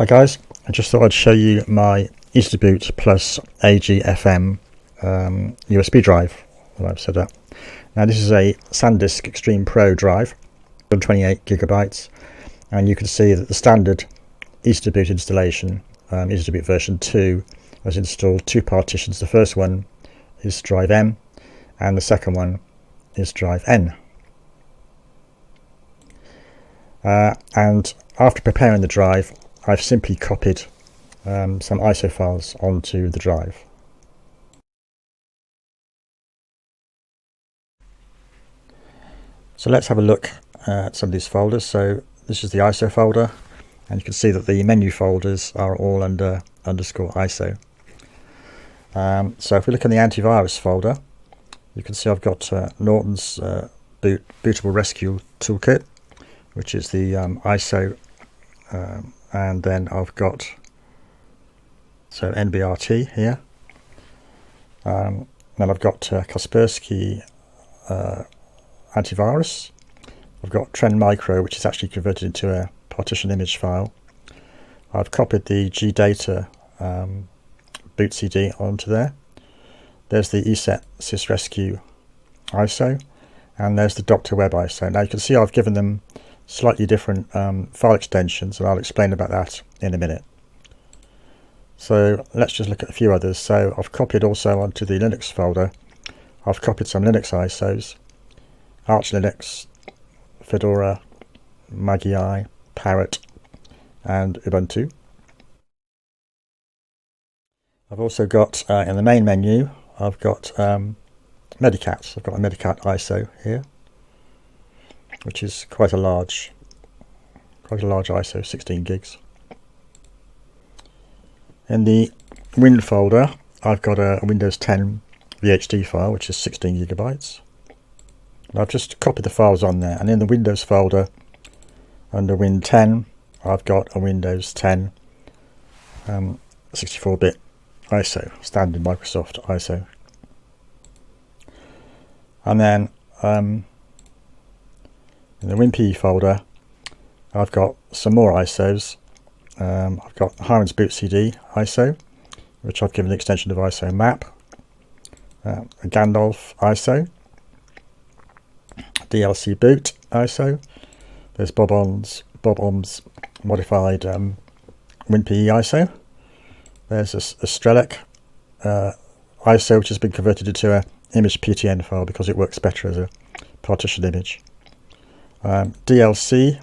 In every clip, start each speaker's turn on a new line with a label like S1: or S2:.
S1: Hi guys, I just thought I'd show you my Easy2Boot plus agFM USB drive that I've set up. Now this is a SanDisk Extreme Pro drive, 128 gigabytes, and you can see that the standard Easy2Boot installation, Easy2Boot version 2, has installed two partitions. The first one is drive M and the second one is drive N. And after preparing the drive, I've simply copied some ISO files onto the drive. So let's have a look at some of these folders. So this is the ISO folder, and you can see that the menu folders are all under _ISO. So if we look in the antivirus folder, you can see I've got Norton's bootable rescue toolkit, which is the ISO, and then I've got NBRT here. Then I've got Kasperksy antivirus. I've got Trend Micro, which is actually converted into a partition image file. I've copied the GData boot CD onto there. There's the ESET sysrescue ISO, and there's the Dr. Web ISO. Now you can see I've given them slightly different file extensions, and I'll explain about that in a minute. So let's just look at a few others. So I've copied also onto the Linux folder. I've copied some Linux ISOs: Arch Linux, Fedora, Magi, Parrot, and Ubuntu. I've also got in the main menu, I've got Medicat. I've got a Medicat ISO here, which is quite a large ISO, 16 gigs. In the Win folder, I've got a Windows 10 VHD file, which is 16 gigabytes. And I've just copied the files on there. And in the Windows folder, under Win 10, I've got a Windows 10 64-bit ISO, standard Microsoft ISO. And then in the WinPE folder, I've got some more ISOs. I've got Hiren's boot CD ISO, which I've given the extension of ISO map, a Gandalf ISO, DLCBoot ISO. There's Bob Om's modified WinPE ISO. There's a Strelec ISO, which has been converted into a image PTN file because it works better as a partition image. DLCBoot.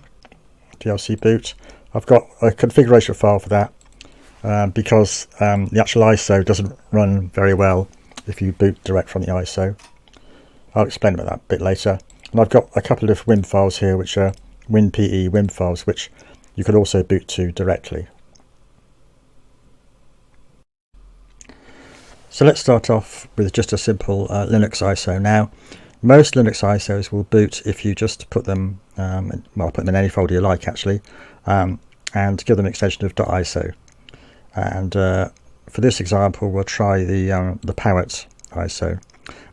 S1: I've got a configuration file for that because the actual ISO doesn't run very well if you boot direct from the ISO. I'll explain about that a bit later. And I've got a couple of Wim files here, which are WinPE Wim files, which you could also boot to directly. So let's start off with just a simple Linux ISO. Now, most Linux ISOs will boot if you just put them, put them in any folder you like actually, and give them an extension of .iso. And for this example, we'll try the Parrot ISO.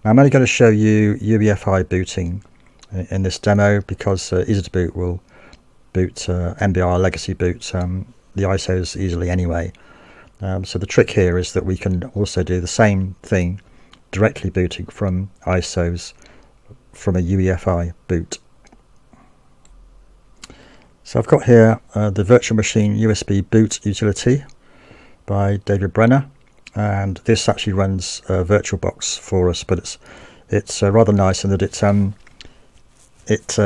S1: Now, I'm only going to show you UEFI booting in this demo because Easy2Boot will boot MBR+Legacy boot the ISOs easily anyway. So the trick here is that we can also do the same thing, directly booting from ISOs from a UEFI boot. So I've got here the virtual machine USB boot utility by David Brenner, and this actually runs VirtualBox for us, but it's rather nice in that it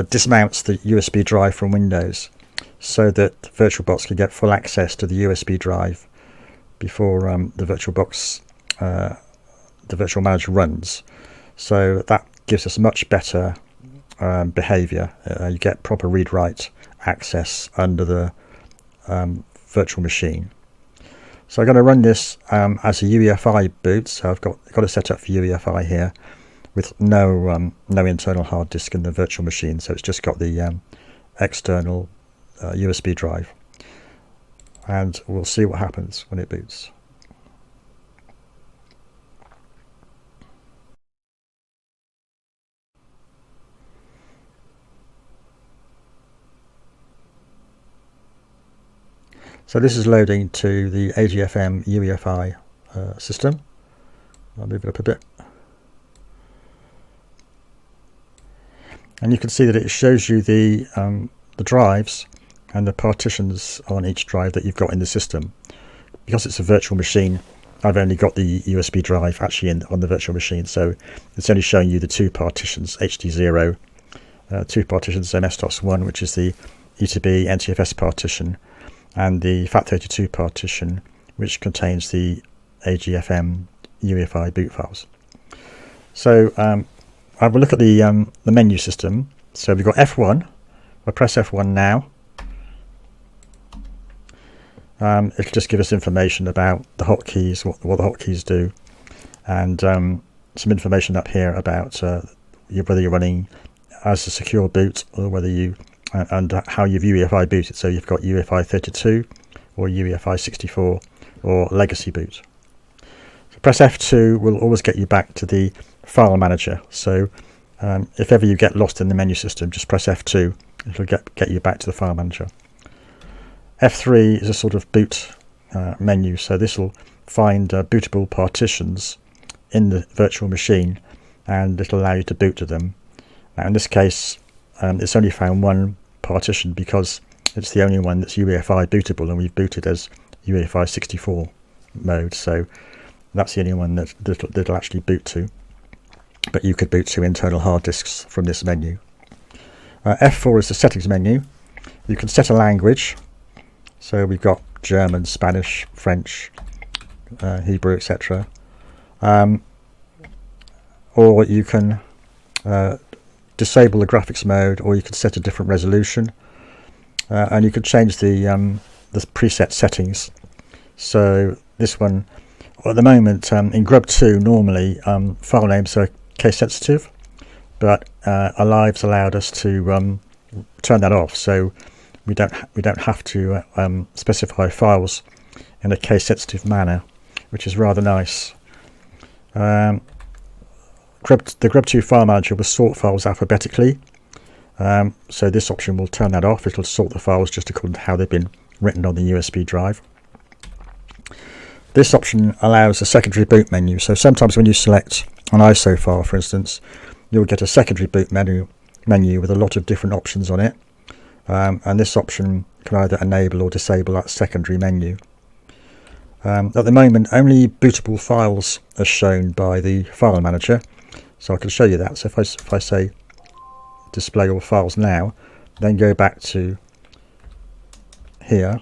S1: dismounts the USB drive from Windows so that VirtualBox can get full access to the USB drive before the VirtualBox, the virtual manager runs. So that gives us much better behavior. You get proper read-write access under the virtual machine. So I'm going to run this as a UEFI boot. So I've got it set up for UEFI here with no internal hard disk in the virtual machine. So it's just got the external USB drive. And we'll see what happens when it boots. So this is loading to the agFM UEFI system. I'll move it up a bit. And you can see that it shows you the drives and the partitions on each drive that you've got in the system. Because it's a virtual machine, I've only got the USB drive actually on the virtual machine, so it's only showing you the two partitions, HD0, two partitions, MS-DOS1, which is the E2B NTFS partition, and the FAT32 partition, which contains the agFM UEFI-boot files. So have a look at the menu system. So we've got F1. I press F1 now. It'll just give us information about the hotkeys, what the hotkeys do, and some information up here about whether you're running as a secure boot or whether you and how you've UEFI booted. So you've got UEFI32 or UEFI64 or Legacy boot. So press F2 will always get you back to the file manager. So if ever you get lost in the menu system, just press F2. It'll get you back to the file manager. F3 is a sort of boot menu, so this will find bootable partitions in the virtual machine, and it'll allow you to boot to them. Now in this case, it's only found one partition because it's the only one that's UEFI bootable, and we've booted as UEFI64 mode, so that's the only one that'll actually boot to. But you could boot to internal hard disks from this menu. F4 is the settings menu. You can set a language. So we've got German, Spanish, French, Hebrew, etc. Or you can disable the graphics mode, or you can set a different resolution, and you can change the preset settings. So this one, at the moment, in Grub2 normally file names are case sensitive, but Alive's allowed us to turn that off. So we don't have to specify files in a case sensitive manner, which is rather nice. The Grub2 file manager will sort files alphabetically, so this option will turn that off. It'll sort the files just according to how they've been written on the USB drive. This option allows a secondary boot menu, so sometimes when you select an ISO file, for instance, you'll get a secondary boot menu with a lot of different options on it. And this option can either enable or disable that secondary menu. At the moment, only bootable files are shown by the file manager, so I can show you that. So if I say display all files now, then go back to here,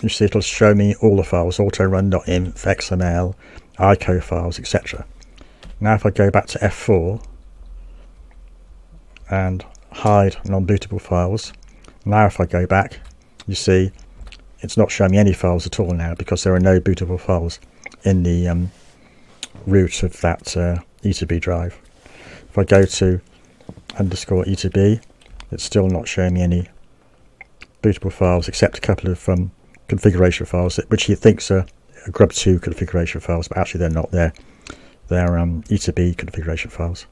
S1: you see it'll show me all the files, autorun.inf, XML, ICO files, etc. Now if I go back to F4 and hide non-bootable files, now if I go back, you see it's not showing me any files at all now because there are no bootable files in the root of that E2B drive. If I go to _E2B, it's still not showing me any bootable files except a couple of configuration files which he thinks are Grub2 configuration files, but actually they're not. They're E2B configuration files.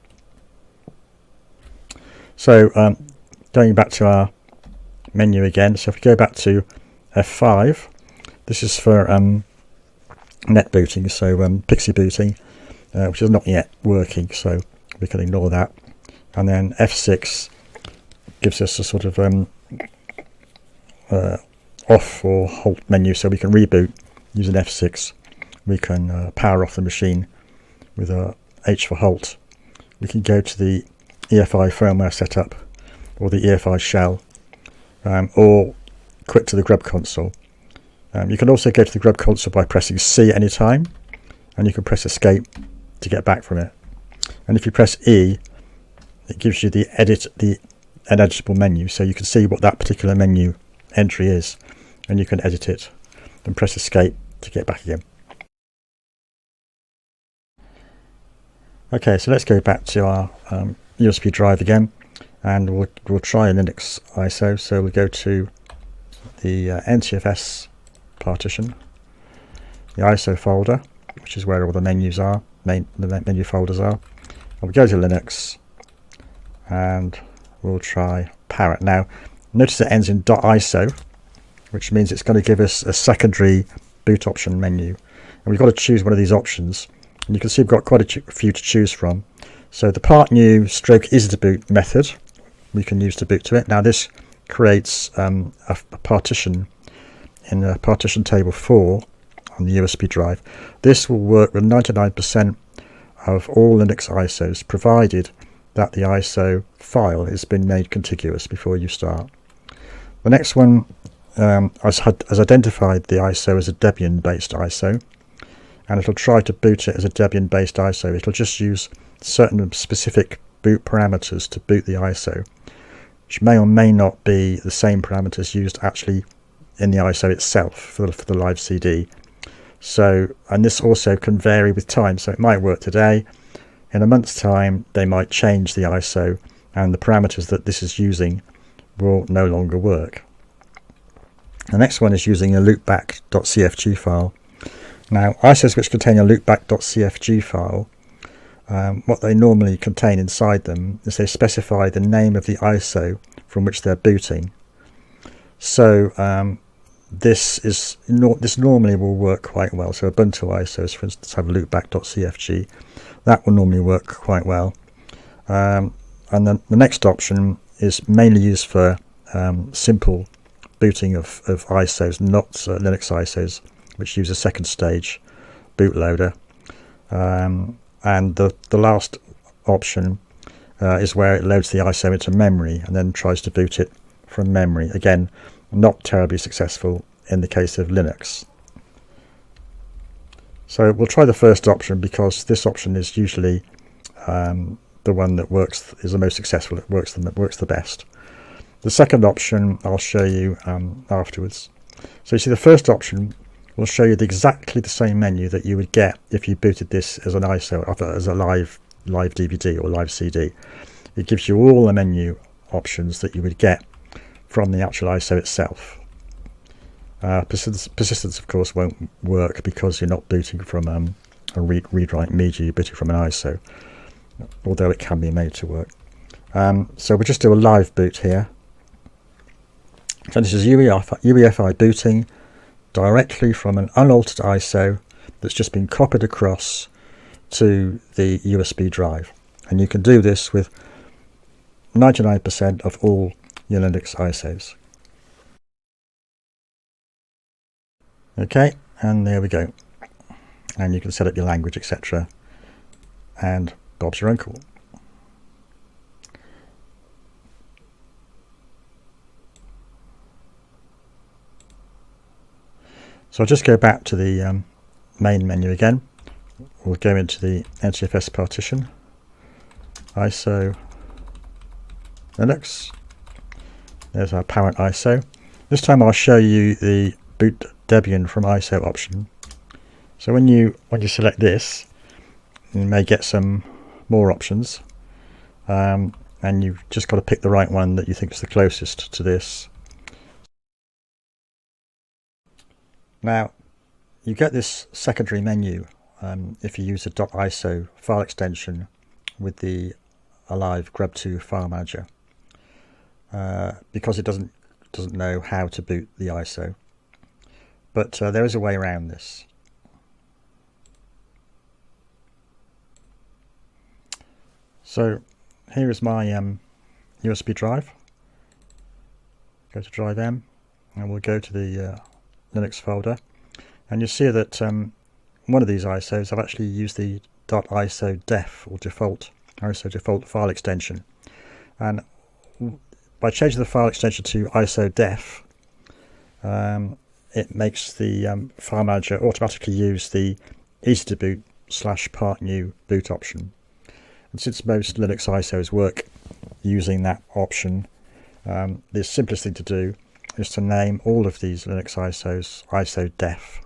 S1: So going back to our menu again, so if we go back to F5, this is for net booting, so Pixie booting, which is not yet working, so we can ignore that. And then F6 gives us a sort of off or halt menu, so we can reboot using F6. We can power off the machine with a H for halt. We can go to the EFI firmware setup or the EFI shell, or quit to the Grub console. You can also go to the Grub console by pressing C at any time, and you can press escape to get back from it. And if you press E, it gives you the editable menu, so you can see what that particular menu entry is, and you can edit it. Then press escape to get back again. Okay, so let's go back to our USB drive again, and we'll try a Linux ISO. So we'll go to the NTFS partition, the ISO folder, which is where all the menus are, the menu folders are. And we'll go to Linux, and we'll try Parrot. Now, notice it ends in .iso, which means it's going to give us a secondary boot option menu. And we've got to choose one of these options. And you can see we've got quite a few to choose from. So the part new stroke Easy2Boot method we can use to boot to it. Now this creates a partition in a partition table 4 on the USB drive. This will work with 99% of all Linux ISOs, provided that the ISO file has been made contiguous before you start. The next one has identified the ISO as a Debian based ISO, and it'll try to boot it as a Debian based ISO. It'll just use certain specific boot parameters to boot the ISO, which may or may not be the same parameters used actually in the ISO itself for the live CD. So, and this also can vary with time, so it might work today. In a month's time they might change the ISO and the parameters that this is using will no longer work. The next one is using a loopback.cfg file. Now ISOs which contain a loopback.cfg file, what they normally contain inside them is they specify the name of the ISO from which they're booting. So this normally will work quite well. So Ubuntu ISOs, for instance, have loopback.cfg. That will normally work quite well. And then the next option is mainly used for simple booting of ISOs, not Linux ISOs, which use a second stage bootloader. And the last option is where it loads the ISO into memory and then tries to boot it from memory. Again, not terribly successful in the case of Linux. So we'll try the first option because this option is usually the one that is the most successful. It works the best. The second option I'll show you afterwards. So you see the first option will show you exactly the same menu that you would get if you booted this as an ISO, as a live DVD or live CD. It gives you all the menu options that you would get from the actual ISO itself. Persistence of course won't work because you're not booting from a read-write media, you're booting from an ISO, although it can be made to work. So we'll just do a live boot here. So this is UEFI booting directly from an unaltered ISO that's just been copied across to the USB drive, and you can do this with 99% of all your Linux ISOs. Okay, and there we go, and you can set up your language, etc., and Bob's your uncle. So I'll just go back to the main menu again. We'll go into the NTFS partition, ISO Linux. There's our parent ISO. This time I'll show you the boot Debian from ISO option. So when you select this, you may get some more options, and you've just got to pick the right one that you think is the closest to this. Now you get this secondary menu if you use the .iso file extension with the Alive Grub2 file manager, because it doesn't know how to boot the ISO. But there is a way around this. So here is my USB drive. Go to drive M, and we'll go to the Linux folder, and you'll see that one of these ISOs I've actually used the .isodef or ISO default file extension, and by changing the file extension to isodef, it makes the file manager automatically use the Easy2Boot /part new boot option. And since most Linux ISOs work using that option, the simplest thing to do is to name all of these Linux ISOs isodef.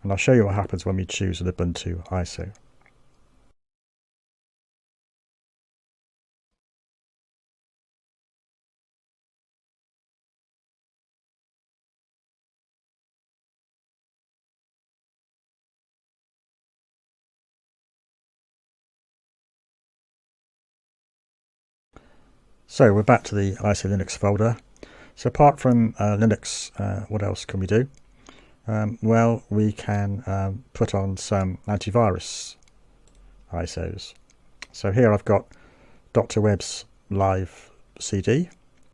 S1: And I'll show you what happens when we choose an Ubuntu ISO. So we're back to the ISO Linux folder. So apart from Linux, what else can we do? Well, we can put on some antivirus ISOs. So here I've got Dr. Webb's live CD,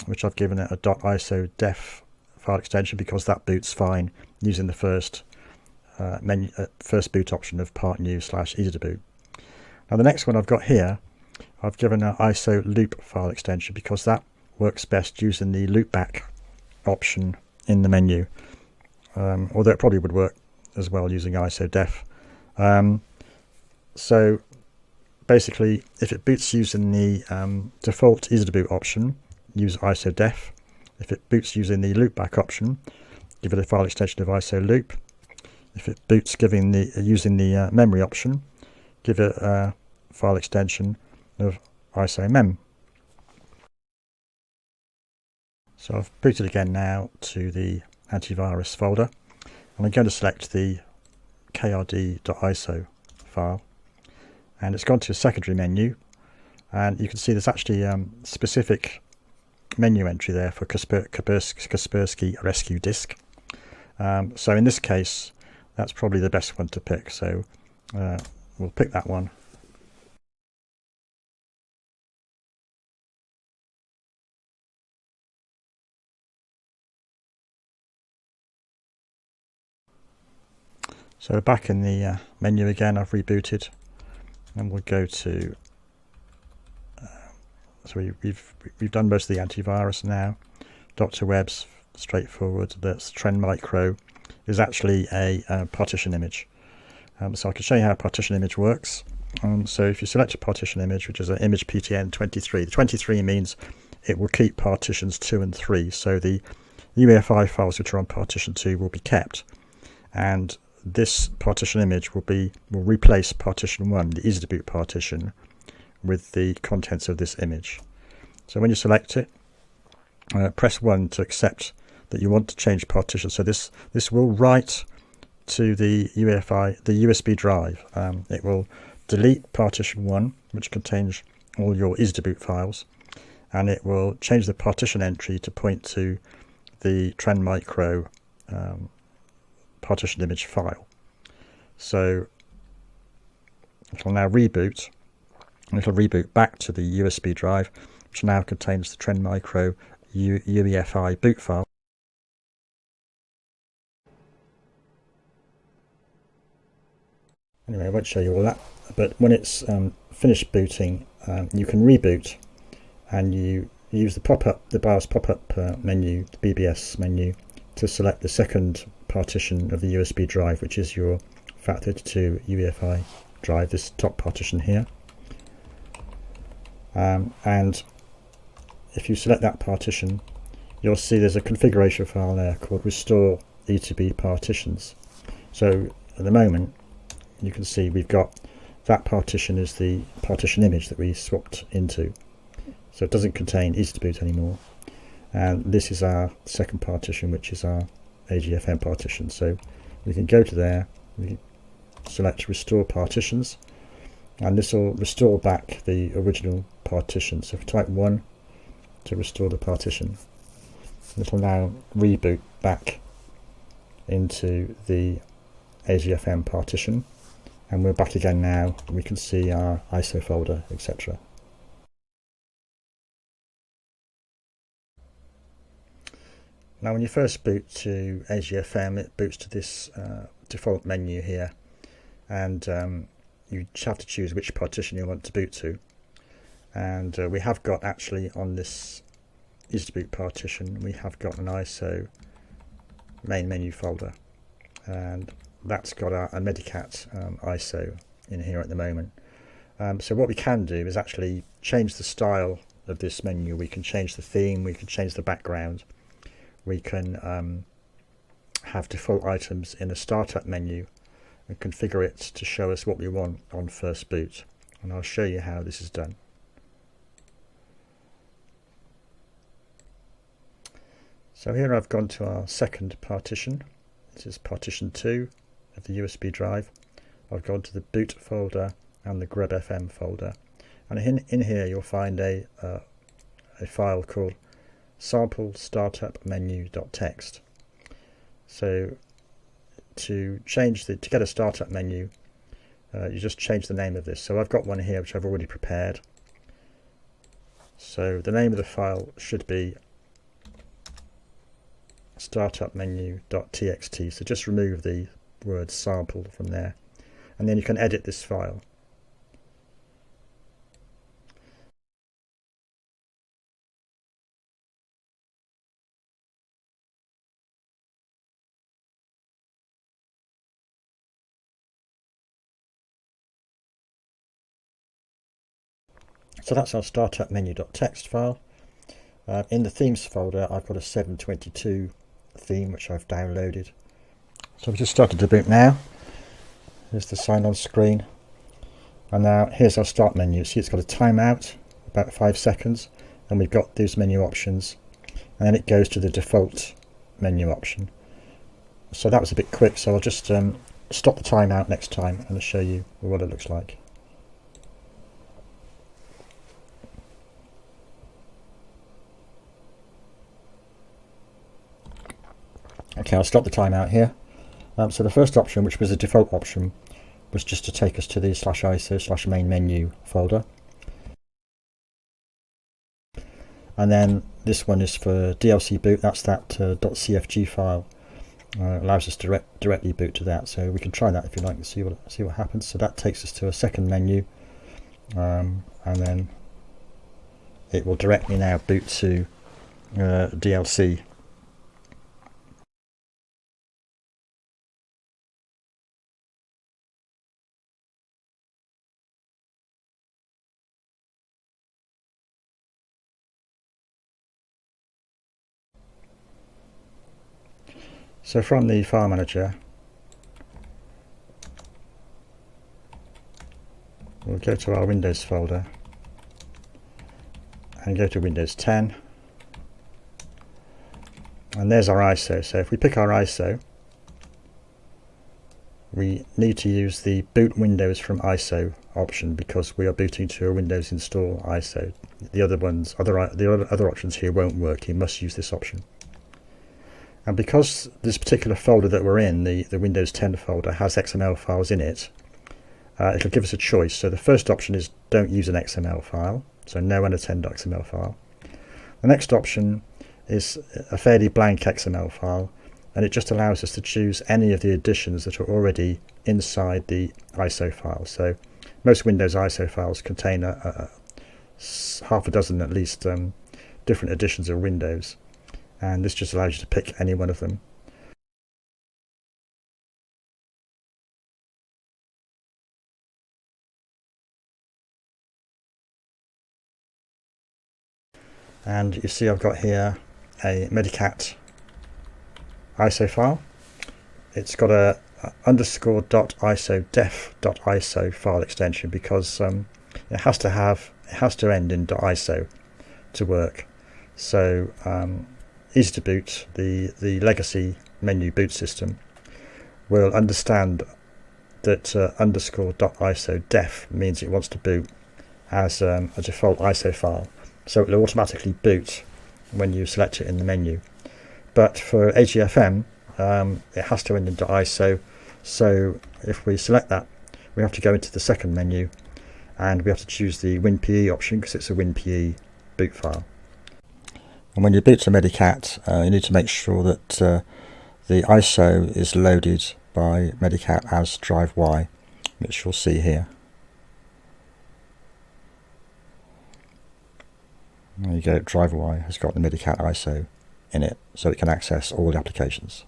S1: which I've given it a .isodef file extension because that boots fine using the first boot option of part new / Easy2Boot. Now the next one I've got here, I've given an ISO loop file extension because that works best using the loopback option in the menu, although it probably would work as well using isodef. So basically, if it boots using the default Easy2Boot option, use isodef. If it boots using the loopback option, give it a file extension of isoloop. If it boots using the memory option, give it a file extension of isomem. So I've booted again now to the antivirus folder, and I'm going to select the krd.iso file, and it's gone to a secondary menu, and you can see there's actually specific menu entry there for Kaspersky rescue disk. So in this case, that's probably the best one to pick. So we'll pick that one. So back in the menu again, I've rebooted, and we'll go to. So we've done most of the antivirus now. Dr. Webb's straightforward. That's Trend Micro is actually a partition image. So I can show you how a partition image works. So if you select a partition image, which is an image PTN 23, the 23 means it will keep partitions 2 and 3. So the UEFI files which are on partition 2 will be kept, and this partition image will replace partition 1, the Easy2Boot partition, with the contents of this image. So when you select it, press 1 to accept that you want to change partition. So this will write to the USB drive. It will delete partition 1, which contains all your Easy2Boot files, and it will change the partition entry to point to the Trend Micro partition image file. So it will now reboot, and it will reboot back to the USB drive, which now contains the Trend Micro UEFI-boot file. Anyway, I won't show you all that, but when it's finished booting, you can reboot, and you use the BIOS pop-up menu, the BBS menu, to select the second partition of the USB drive, which is your FAT32 UEFI drive, this top partition here. And if you select that partition, you'll see there's a configuration file there called Restore E2B Partitions. So at the moment, you can see we've got that partition is the partition image that we swapped into. So it doesn't contain Easy2Boot anymore. And this is our second partition, which is our agFM partition. So we can go to there, we can select Restore Partitions, and this will restore back the original partition. So if we type 1 to restore the partition, it will now reboot back into the agFM partition, and we're back again now. We can see our ISO folder, etc. Now when you first boot to agFM, it boots to this default menu here, and you have to choose which partition you want to boot to. And we have got actually on this Easy2Boot partition, we have got an ISO main menu folder, and that's got a Medicat ISO in here at the moment. So what we can do is actually change the style of this menu. We can change the theme, we can change the background, we can have default items in a startup menu and configure it to show us what we want on first boot, and I'll show you how this is done. So here I've gone to our second partition. This is partition 2 of the USB drive. I've gone to the boot folder and the grubfm folder, and in here you'll find a file called sample startup menu.txt. So to get a startup menu, you just change the name of this. So I've got one here which I've already prepared. So the name of the file should be startupmenu.txt. So just remove the word sample from there, and then you can edit this file. So that's our startup menu.txt file. In the themes folder, I've got a 722 theme which I've downloaded. So we just started to boot now. Here's the sign on screen. And now here's our start menu. See, it's got a timeout, about 5 seconds, and we've got these menu options. And then it goes to the default menu option. So that was a bit quick, so I'll just stop the timeout next time and I'll show you what it looks like. Okay, I'll stop the timeout here. So the first option, which was the default option, was just to take us to the /iso/main menu folder. And then this one is for DLCBoot. That's that .cfg file. Allows us to directly boot to that. So we can try that if you like to see what happens. So that takes us to a second menu, and then it will directly now boot to DLC. So from the file manager, we'll go to our Windows folder and go to Windows 10, and there's our ISO. So if we pick our ISO, we need to use the boot Windows from ISO option because we are booting to a Windows install ISO. The other options here won't work. You must use this option. And because this particular folder that we're in, the Windows 10 folder, has XML files in it, it'll give us a choice. So the first option is don't use an XML file, so no unattend.xml file. The next option is a fairly blank XML file, and it just allows us to choose any of the additions that are already inside the ISO file. So most Windows ISO files contain half a dozen at least different editions of Windows. And this just allows you to pick any one of them. And you see I've got here a Medicat ISO file. It's got a _.isodef.iso file extension because it has to end in .iso to work. So Easy2Boot, the legacy menu boot system, will understand that _.isodef means it wants to boot as a default ISO file. So it will automatically boot when you select it in the menu. But for agFM, it has to end in .iso. So if we select that, we have to go into the second menu and we have to choose the WinPE option because it's a WinPE boot file. And when you boot to Medicat, you need to make sure that the ISO is loaded by Medicat as drive Y, which you'll see here. There you go, drive Y has got the Medicat ISO in it, so it can access all the applications.